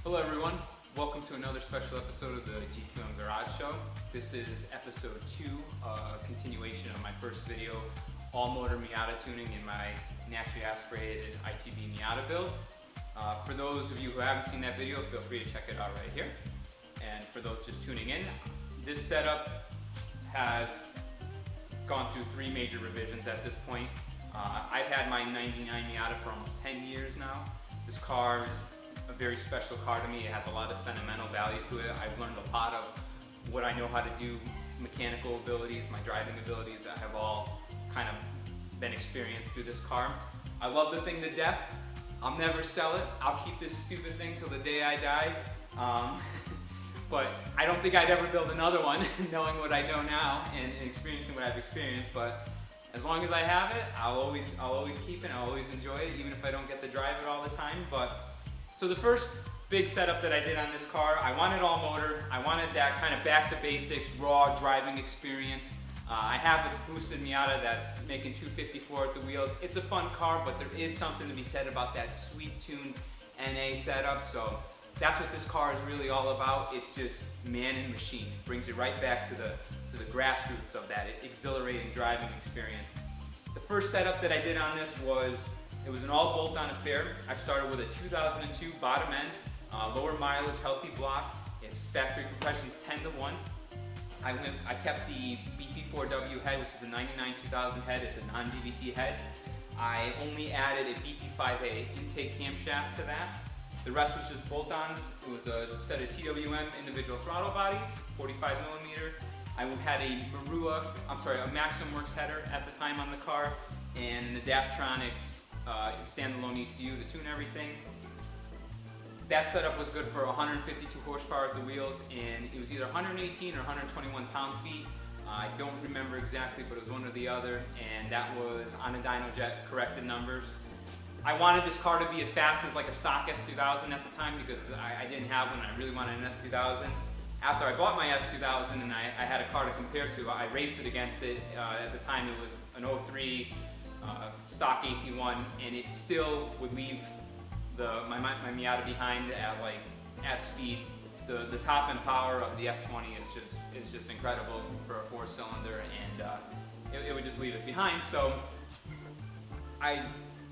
Hello everyone, welcome to another special episode of the GQM Garage Show. This is episode 2, a continuation of my first video, all motor Miata tuning in my naturally aspirated ITB Miata build. For those of you who haven't seen that video, feel free to check it out right here. And for those just tuning in, this setup has gone through 3 major revisions at this point. I've had my 99 Miata for almost 10 years now. This car is a very special car to me. It has a lot of sentimental value to it. I've learned a lot of what I know how to do, mechanical abilities, my driving abilities that have all kind of been experienced through this car. I love the thing to death. I'll never sell it. I'll keep this stupid thing till the day I die. But I don't think I'd ever build another one knowing what I know now and experiencing what I've experienced. But as long as I have it, I'll always keep it. I'll always enjoy it, even if I don't get to drive it all the time. So the first big setup that I did on this car, I wanted all motor. I wanted that kind of back to basics, raw driving experience. I have a boosted Miata that's making 254 at the wheels. It's a fun car, but there is something to be said about that sweet tuned NA setup. So that's what this car is really all about. It's just man and machine. It brings you right back to the grassroots of that exhilarating driving experience. The first setup that I did on this was, it was an all bolt-on affair. I started with a 2002 bottom end, lower mileage, healthy block. Its factory compression's 10:1. I kept the BP4W head, which is a 99 2000 head. It's a non-DVT head. I only added a BP5A intake camshaft to that. The rest was just bolt-ons. It was a set of TWM individual throttle bodies, 45mm. I had a Maxim Works header at the time on the car, and an Adaptronics standalone ECU to tune everything. That setup was good for 152 horsepower at the wheels, and it was either 118 or 121 pound-feet. I don't remember exactly, but it was one or the other, and that was on a DynoJet corrected numbers. I wanted this car to be as fast as like a stock S2000 at the time because I didn't have one. I really wanted an S2000. After I bought my S2000 and I had a car to compare to, I raced it against it. At the time it was an 03 stock AP1, and it still would leave my Miata behind at speed. The top end power of the F20 is just incredible for a 4-cylinder, and it would just leave it behind. So I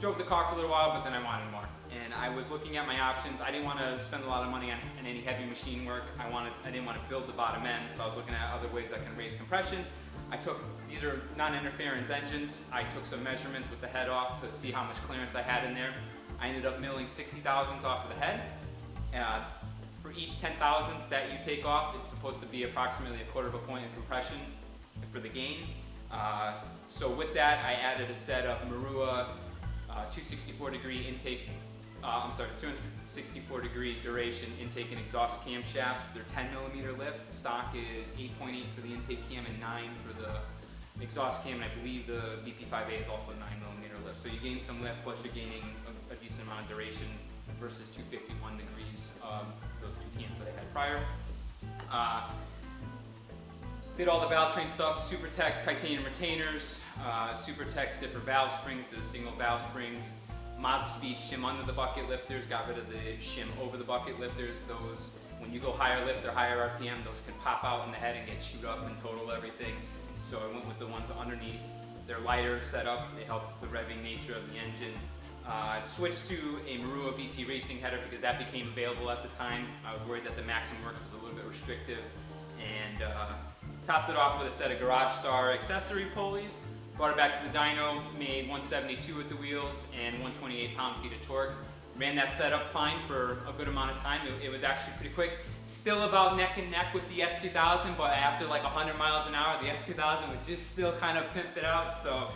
drove the car for a little while, but then I wanted more, and I was looking at my options. I didn't want to spend a lot of money on any heavy machine work. I didn't want to build the bottom end, so I was looking at other ways I can raise compression. These are non-interference engines. I took some measurements with the head off to see how much clearance I had in there. I ended up milling 60 thousandths off of the head. For each 10 thousandths that you take off, it's supposed to be approximately 1/4 of a point of compression for the gain. So with that, I added a set of Marua 264-degree intake, 264-degree duration intake and exhaust camshafts. They're 10mm lift. Stock is 8.8 for the intake cam and 9 for the exhaust cam, and I believe the BP5A is also 9mm lift. So you gain some lift, plus you're gaining a decent amount of duration versus 251 degrees, those 2 cams that I had prior. Did all the valve train stuff, SuperTech titanium retainers, SuperTech stiffer valve springs to the single valve springs, Mazda Speed shim under the bucket lifters, got rid of the shim over the bucket lifters. Those, when you go higher lift or higher RPM, those can pop out in the head and get chewed up and total everything. So I went with the ones underneath. They're lighter setup, they help the revving nature of the engine. Switched to a Marua VP Racing header because that became available at the time. I was worried that the Maximum Works was a little bit restrictive. And topped it off with a set of Garage Star accessory pulleys. Brought it back to the dyno, made 172 with the wheels and 128 pound-feet of torque. Ran that setup fine for a good amount of time. It was actually pretty quick. Still about neck and neck with the S2000, but after like 100 miles an hour, the S2000 would just still kind of pimp it out. So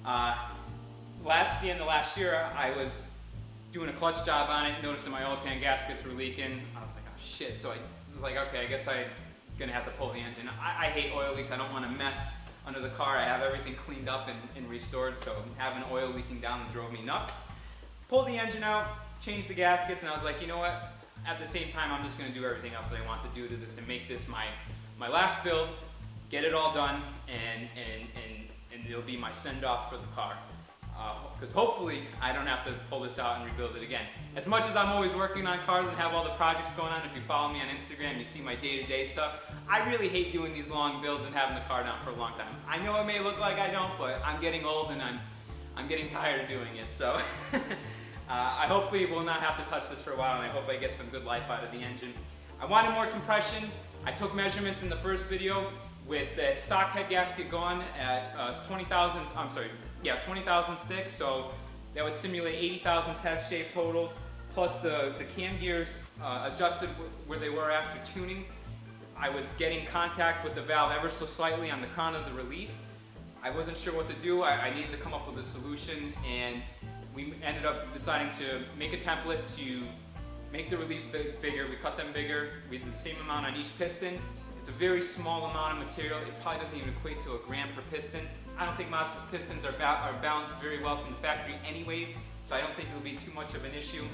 the end of last year, I was doing a clutch job on it, noticed that my oil pan gaskets were leaking. I was like, oh shit. So I was like, okay, I guess I'm gonna have to pull the engine. I hate oil leaks. I don't want to mess under the car. I have everything cleaned up and restored, so having oil leaking down drove me nuts. Pulled the engine out, changed the gaskets, and I was like, you know what? At the same time, I'm just going to do everything else that I want to do to this and make this my last build, get it all done, and it'll be my send-off for the car. Because hopefully I don't have to pull this out and rebuild it again. As much as I'm always working on cars and have all the projects going on, if you follow me on Instagram, you see my day-to-day stuff. I really hate doing these long builds and having the car down for a long time. I know it may look like I don't, but I'm getting old and I'm getting tired of doing it. So I hopefully will not have to touch this for a while, and I hope I get some good life out of the engine. I wanted more compression. I took measurements in the first video with the stock head gasket gone at 20,000 sticks, so that would simulate 80 thousandths head shave total, plus the cam gears adjusted where they were after tuning. I was getting contact with the valve ever so slightly on the crown of the relief. I wasn't sure what to do. I needed to come up with a solution, and we ended up deciding to make a template to make the reliefs bigger. We cut them bigger. We did the same amount on each piston. It's a very small amount of material. It probably doesn't even equate to a gram per piston. I don't think Mazda's pistons are balanced very well from the factory anyways, so I don't think it'll be too much of an issue.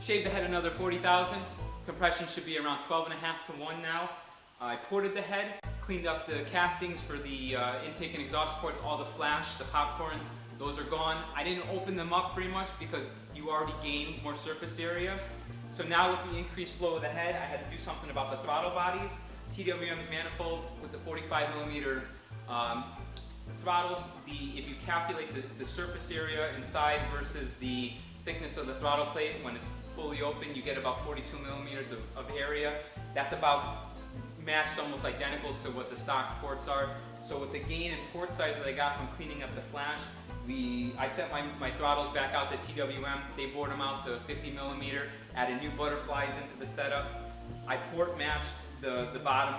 Shaved the head another 40 thousandths. Compression should be around 12.5 to 1 now. I ported the head, cleaned up the castings for the intake and exhaust ports, all the flash, the popcorns, those are gone. I didn't open them up pretty much because you already gained more surface area. So now with the increased flow of the head, I had to do something about the throttle bodies. TWM's manifold with the 45 millimeter throttles, if you calculate the surface area inside versus the thickness of the throttle plate, when it's fully open, you get about 42 millimeters of area. That's about matched almost identical to what the stock ports are. So with the gain in port size that I got from cleaning up the flash, I set my throttles back out to TWM. They bored them out to 50 millimeter, added new butterflies into the setup. I port matched the bottom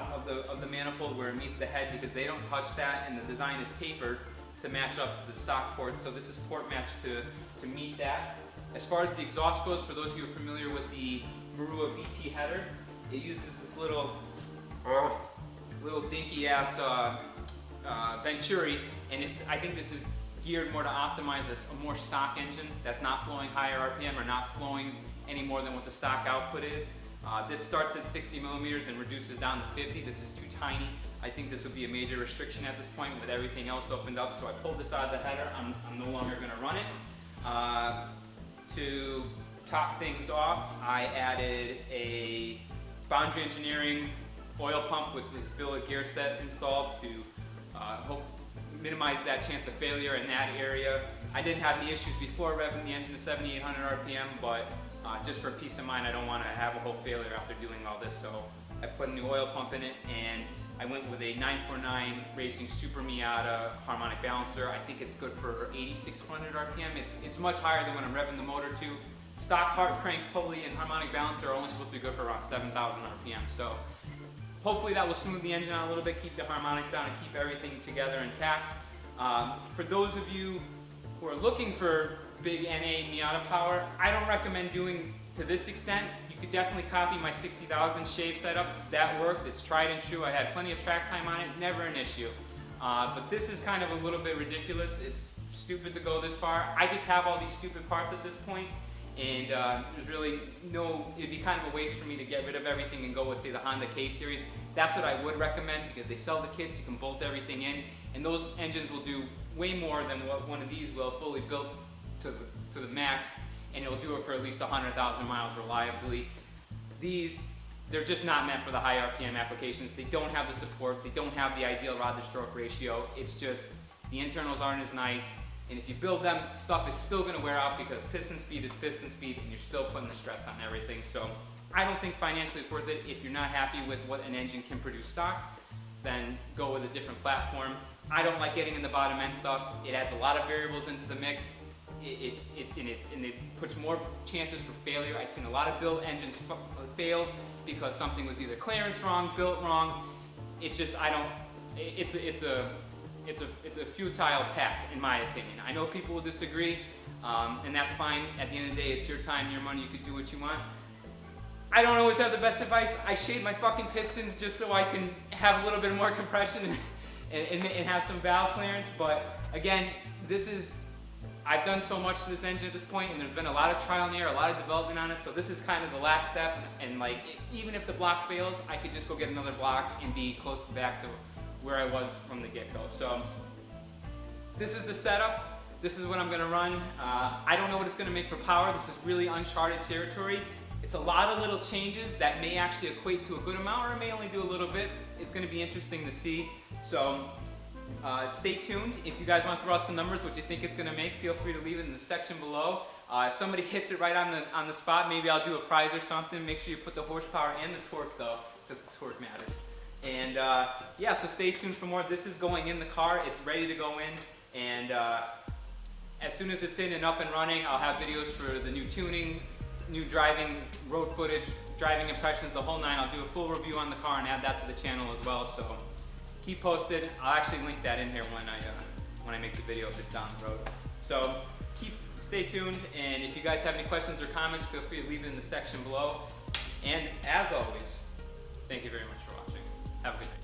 of the manifold where it meets the head because they don't touch that, and the design is tapered to match up the stock ports. So this is port matched to meet that. As far as the exhaust goes, for those of you who are familiar with the Marua VP header, it uses this little dinky ass Venturi, and I think this is geared more to optimize a more stock engine that's not flowing higher RPM or not flowing any more than what the stock output is. This starts at 60 millimeters and reduces down to 50. This is too tiny. I think this would be a major restriction at this point with everything else opened up. So I pulled this out of the header. I'm no longer going to run it. To top things off, I added a Boundary Engineering oil pump with this billet gear set installed to minimize that chance of failure in that area. I didn't have any issues before revving the engine to 7,800 RPM, but just for peace of mind, I don't want to have a whole failure after doing all this. So I put a new oil pump in it, and I went with a 949 Racing Super Miata harmonic balancer. I think it's good for 8,600 RPM. It's much higher than when I'm revving the motor too. Stock heart crank pulley and harmonic balancer are only supposed to be good for around 7,000 RPM. So hopefully that will smooth the engine out a little bit, keep the harmonics down, and keep everything together intact. For those of you who are looking for big NA Miata power, I don't recommend doing to this extent. You could definitely copy my 60,000 shave setup. That worked. It's tried and true. I had plenty of track time on it. Never an issue. But this is kind of a little bit ridiculous. It's stupid to go this far. I just have all these stupid parts at this point, and there's really it'd be kind of a waste for me to get rid of everything and go with, say, the Honda K series. That's what I would recommend because they sell the kits. You can bolt everything in, and those engines will do way more than what one of these will, fully built to the max, and it'll do it for at least 100,000 miles reliably. These, they're just not meant for the high RPM applications. They don't have the support. They don't have the ideal rod to stroke ratio. It's just, the internals aren't as nice. And if you build them, stuff is still going to wear out because piston speed is piston speed and you're still putting the stress on everything. So I don't think financially it's worth it. If you're not happy with what an engine can produce stock, then go with a different platform. I don't like getting in the bottom end stuff. It adds a lot of variables into the mix. And it puts more chances for failure. I've seen a lot of built engines fail because something was either clearance wrong, built wrong. It's just, it's a futile path in my opinion. I know people will disagree, and that's fine. At the end of the day, it's your time, your money, you can do what you want. I don't always have the best advice. I shade my fucking pistons just so I can have a little bit more compression and have some valve clearance, but again, I've done so much to this engine at this point, and there's been a lot of trial and error, a lot of development on it, so this is kind of the last step, and like, even if the block fails, I could just go get another block and be close back to where I was from the get-go. So, this is the setup. This is what I'm gonna run. I don't know what it's gonna make for power. This is really uncharted territory. It's a lot of little changes that may actually equate to a good amount, or it may only do a little bit. It's gonna be interesting to see. So, stay tuned. If you guys want to throw out some numbers, what you think it's going to make, feel free to leave it in the section below. If somebody hits it right on the spot, maybe I'll do a prize or something. Make sure you put the horsepower and the torque though, because the torque matters. And yeah, so stay tuned for more. This is going in the car. It's ready to go in. And as soon as it's in and up and running, I'll have videos for the new tuning, new driving, road footage, driving impressions, the whole nine. I'll do a full review on the car and add that to the channel as well. So keep posted. I'll actually link that in here when I make the video if it's down the road. So stay tuned, and if you guys have any questions or comments, feel free to leave it in the section below. And as always, thank you very much for watching. Have a good night.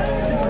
Oh!